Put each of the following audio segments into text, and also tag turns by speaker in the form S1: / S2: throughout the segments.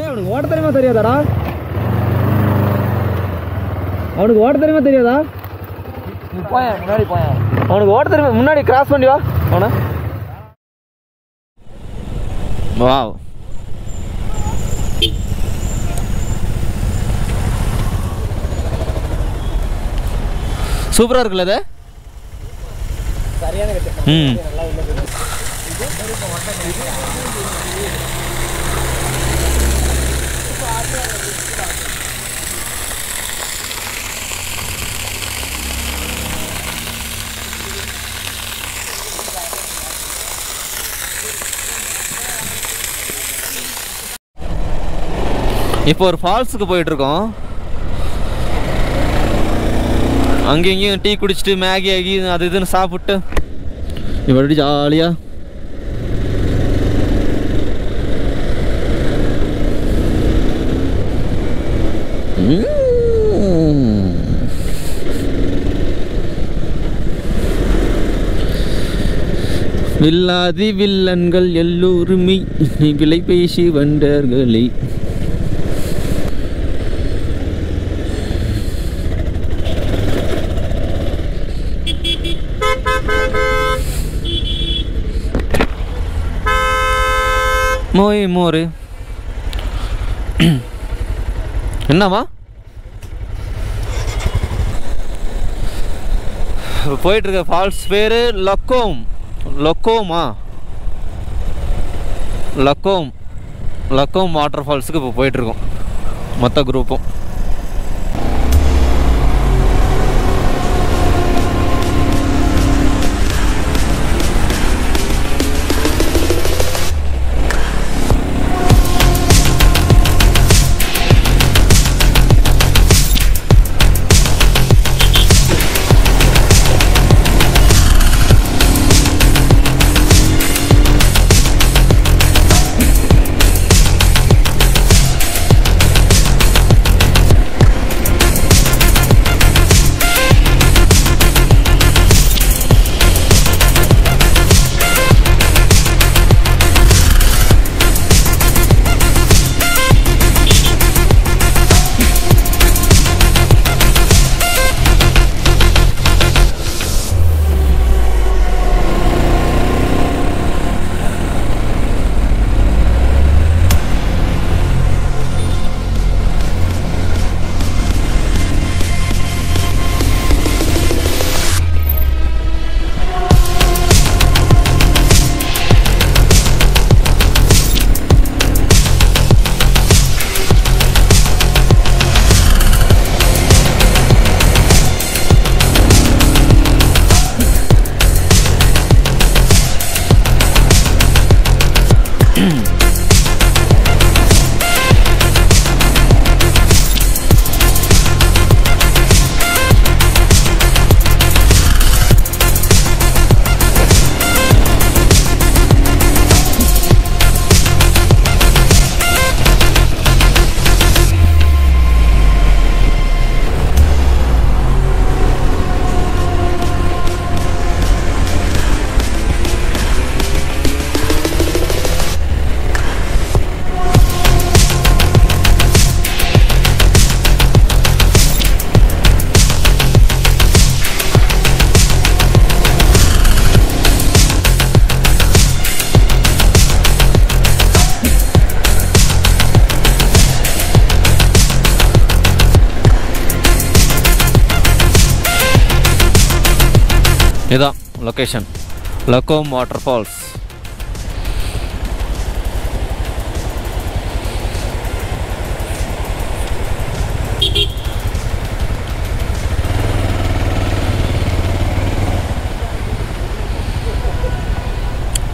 S1: அவனுக்கு ஓட்ட தெரியுமா தெரியாதாடா? அவனுக்கு ஓட்ட தெரியுமா தெரியாதா? முன்னாடி போய அவனுக்கு ஓட்ட தெரியுமா? முன்னாடி கிராஸ் பண்ணி வா அவனை. வாவ், சூப்பரா இருக்குல்ல அது. சரியான கட்டு. இப்போ ஒரு ஃபால்ஸுக்கு போயிட்டு இருக்கோம். அங்கேயும் இங்கேயும் டீ குடிச்சிட்டு மேகி ஆகி அது இதுன்னு சாப்பிட்டு இப்படி ஜாலியாக வில்லாதி வில்லன்கள் எல்லோருமே விலை பேசி வந்தார்களே. மோய் மோரு என்னவா போயிட்டு இருக்க ஃபால்ஸ் பேரு லக்கோம். லக்கோமா? லக்கோம் வாட்டர் ஃபால்ஸுக்கு இப்போ போயிட்டு இருக்கோம் மொத்த குரூப்பும். இதான் location, Lakkom water falls.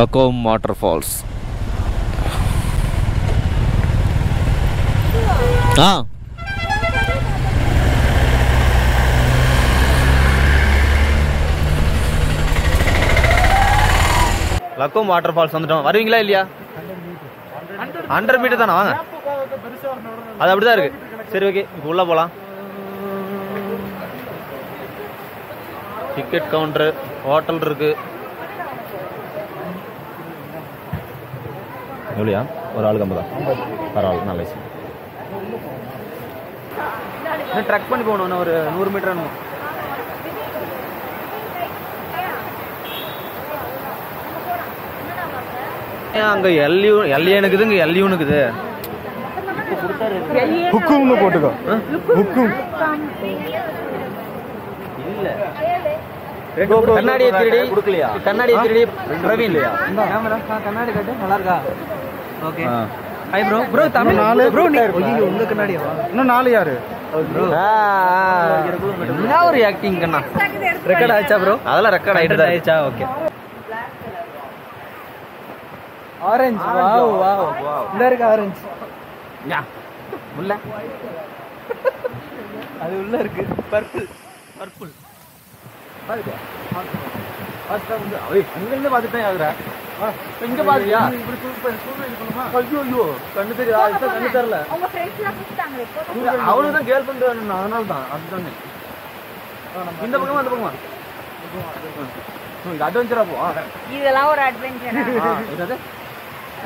S1: Lakkom water falls. Lakkom water falls வந்துட்டோம். வருவீங்களா இல்லையா? 100 மீட்டர் தானே, வாங்க. அது அப்படிதான் இருக்கு. சரி, ஓகே, இப்போ உள்ள போலாம். டிக்கெட் கவுண்டர், ஹோட்டல் இருக்கு. எவ்வளோயா? ஒரு ஆளுக்கு 50. பரவாயில்ல, நல்ல விஷயம். ட்ரக் பண்ணி போகணும், ஒரு 100 மீட்டர் வேணும். அங்கே எல்லியனுக்குது, இங்கே எல்லியூனுக்குது.
S2: ஹுக்கும்னு போட்டுக்கோ. ஹுக்கும்
S1: இல்ல. கண்ணாடியை திருடி கொடுக்கலையா? கண்ணாடியை திருடி பிரவீன் இல்லையா? கண்ணாடி கட்டு நல்லா இருக்கா? Okay. Hi bro. Bro Tamil 4 bro. ஐயோ உங்க கண்ணாடியா? இன்னும் 4 யாரு? என்ன ஒரு ஆக்டிங் கண்ணா. ரெக்கார்ட் ஆயிச்சா ப்ரோ? அதெல்லாம் ரெக்கார்ட் ஆயிடுச்சா? ஓகே. ஆரஞ்சு. Wow wow. இந்த இருக்கு ஆரஞ்சு. யா. உள்ள. அது உள்ள இருக்கு. பர்பிள். பாருங்க. அங்கிருந்து பார்த்துட்டேன் ஆகுறா. இங்க பாருயா. ஐயோ கண்ணு தெரியா? கண்ணு தெரியல. அவளுக்கு தான் கேர்ள் ஃப்ரெண்ட் வேணும், அதனால தான். அதுதானே இந்த பக்கமா அந்த பக்கமா அட்வென்ச்சரா போ.
S3: இதெல்லாம் ஒரு அட்வென்ச்சரா?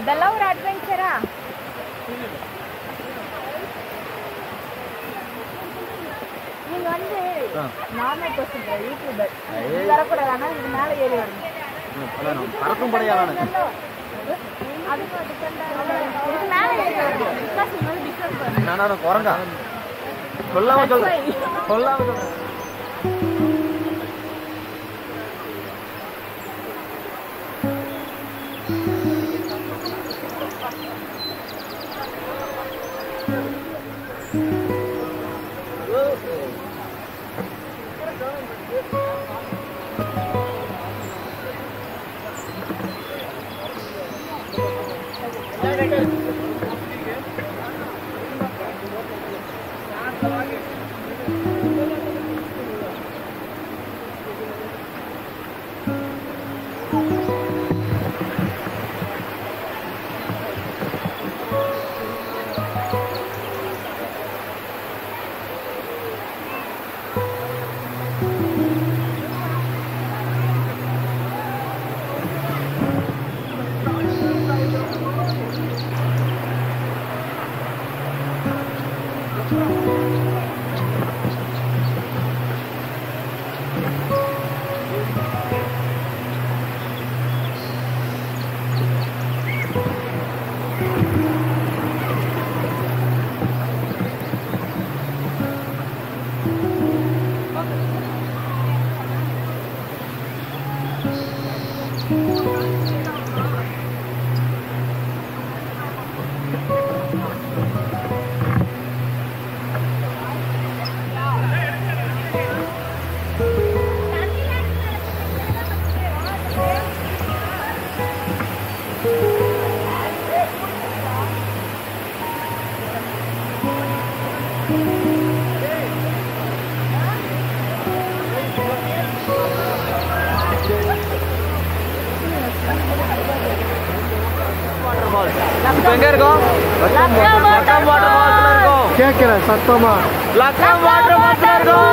S3: இதெல்லாம் ஒரு அட்வென்ச்சரா? நீங்க வந்து நார்மல் பர்சன் யூடியூபர் வரக்கூடாது, ஆனால் இது மேலே ஏறி வரணும்.
S1: பறக்கும் படையான நான் குரங்கா சொல்லாம சொல்றேன். எங்க இருக்கோம்? லக்கம் வாட்டர் ஃபால்ஸ்ல இருக்கோம்.
S2: கேட்கிறேன் சத்தமா.
S1: லக்கம் வாட்டர் ஃபால்ஸ்ல இருக்கோம்.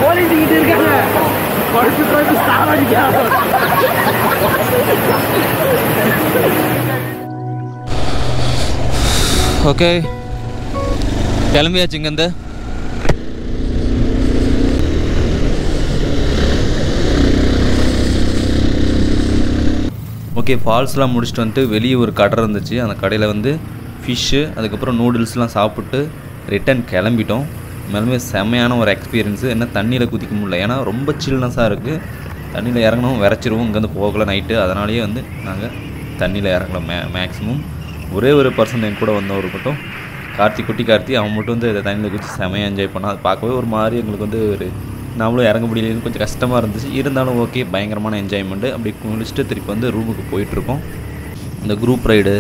S1: போலீஸ் கிட்ட இருக்காங்க படுத்து படுத்து சாவடிக்கிறாங்க.
S4: ஓகே கிளம்பியாச்சு இங்கேருந்து. ஓகே ஃபால்ஸ்லாம் முடிச்சுட்டு வந்துட்டு வெளியே ஒரு கடை இருந்துச்சு. அந்த கடையில் வந்து ஃபிஷ்ஷு அதுக்கப்புறம் நூடுல்ஸ்லாம் சாப்பிட்டு ரிட்டன் கிளம்பிட்டோம். மேலுமே செம்மையான ஒரு எக்ஸ்பீரியன்ஸு. என்ன தண்ணியில் குதிக்க முடியல, ஏன்னா ரொம்ப சில்னஸாக இருக்குது. தண்ணியில் இறங்கணும் விரைச்சிருவோம், இங்கேருந்து போகல நைட்டு. அதனாலேயே வந்து நாங்கள் தண்ணியில் இறங்கல. மேக்ஸிமம் ஒரே ஒரு பர்சன் என் கூட வந்தவர் மட்டும் குட்டி கார்த்தி, அவன் மட்டும் வந்து இதை தண்ணியில் குதிச்சு செமையாக என்ஜாய் பண்ணால். அது பார்க்கவே ஒரு மாதிரி எங்களுக்கு வந்து ஒரு நம்மளும் இறங்க முடியலன்னு கொஞ்சம் கஷ்டமாக இருந்துச்சு. இருந்தாலும் ஓகே பயங்கரமான என்ஜாய்மெண்ட்டு. அப்படி குளிச்சுட்டு திருப்பி வந்து ரூமுக்கு போயிட்டுருக்கோம். இந்த குரூப் ரைடு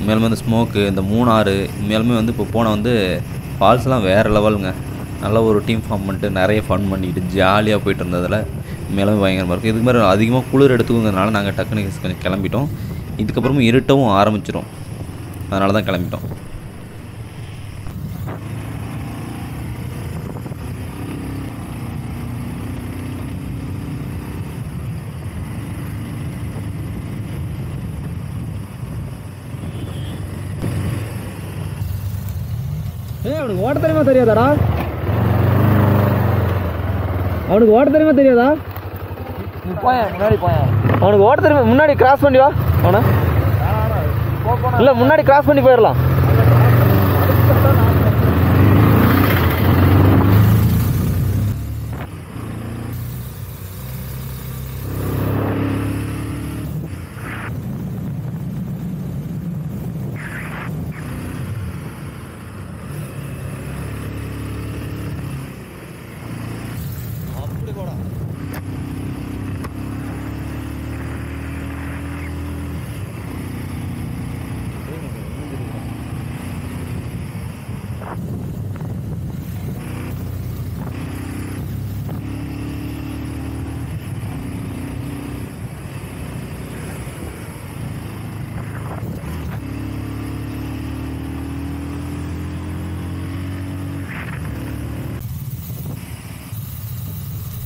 S4: மேலுமே வந்து ஸ்மோக்கு, இந்த மூணாறு மேலுமே வந்து இப்போ போனால் வந்து ஃபால்ஸ்லாம் வேறு லெவலுங்க. நல்லா ஒரு டீம் ஃபார்ம் பண்ணிட்டு நிறைய ஃபன் பண்ணிக்கிட்டு ஜாலியாக போயிட்டு இருந்ததில் மேலுமே பயங்கரமாக இருக்கும். இதுக்கு மாதிரி அதிகமாக குளிர் எடுத்துக்கிறதுனால நாங்கள் டக்குனு கொஞ்சம் கிளம்பிட்டோம். இதுக்கப்புறமும் இருட்டவும் ஆரம்பிச்சிடும், அதனால தான் கிளம்பிட்டோம்.
S1: அவனுக்கு ஓட்ட தெரியுமா தெரியாதாடா? அவனுக்கு ஓட்ட தெரியுமா தெரியாதா? முன்னாடி போயேன். அவனுக்கு ஓட்ட தெரியுமா? முன்னாடி கிராஸ் பண்ணி வா அவனை. இல்லை முன்னாடி கிராஸ் பண்ணி போயிடலாம்.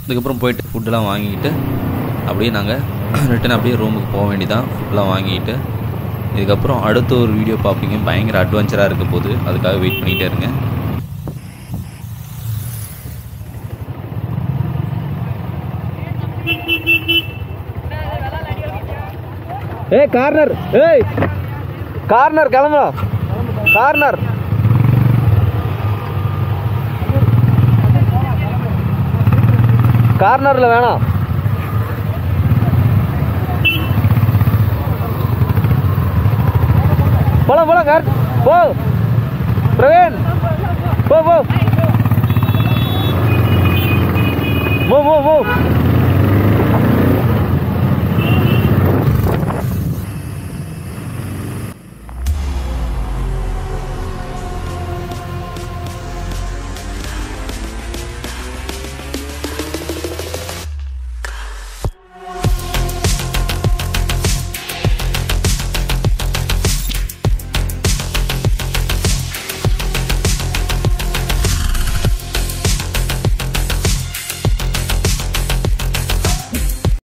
S4: இதுக்கப்புறம் போயிட்டு ஃபுட்டெல்லாம் வாங்கிக்கிட்டு அப்படியே நாங்கள் ரிட்டன் அப்படியே ரூமுக்கு போக வேண்டியதான். ஃபுட்டெல்லாம் வாங்கிக்கிட்டு இதுக்கப்புறம் அடுத்த ஒரு வீடியோ பார்ப்பீங்க. பயங்கர அட்வென்ச்சராக இருக்க போது, அதுக்காக வெயிட் பண்ணிகிட்டே இருங்க.
S1: ஏய் கார்னர், ஏய் கார்னர் கிளம்புறா. கார்னர் கார்னரில் வேணாம். போலாம் போலாம் கார் போ பிரவீன், போ போ மூவ் மூவ் மூவ்.